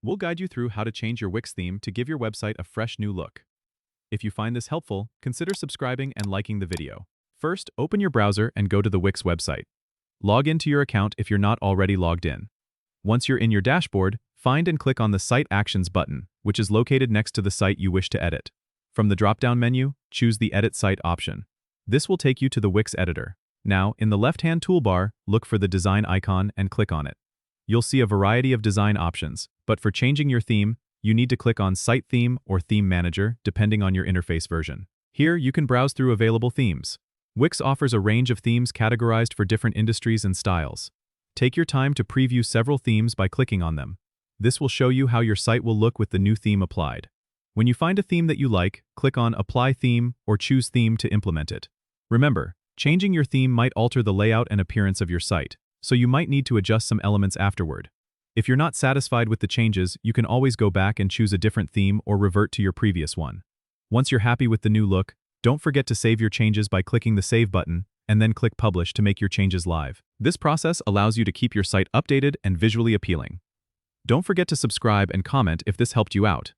We'll guide you through how to change your Wix theme to give your website a fresh new look. If you find this helpful, consider subscribing and liking the video. First, open your browser and go to the Wix website. Log into your account if you're not already logged in. Once you're in your dashboard, find and click on the Site Actions button, which is located next to the site you wish to edit. From the drop-down menu, choose the Edit Site option. This will take you to the Wix editor. Now, in the left-hand toolbar, look for the design icon and click on it. You'll see a variety of design options, but for changing your theme, you need to click on Site Theme or Theme Manager, depending on your interface version. Here, you can browse through available themes. Wix offers a range of themes categorized for different industries and styles. Take your time to preview several themes by clicking on them. This will show you how your site will look with the new theme applied. When you find a theme that you like, click on Apply Theme or Choose Theme to implement it. Remember, changing your theme might alter the layout and appearance of your site, so you might need to adjust some elements afterward. If you're not satisfied with the changes, you can always go back and choose a different theme or revert to your previous one. Once you're happy with the new look, don't forget to save your changes by clicking the Save button, and then click Publish to make your changes live. This process allows you to keep your site updated and visually appealing. Don't forget to subscribe and comment if this helped you out.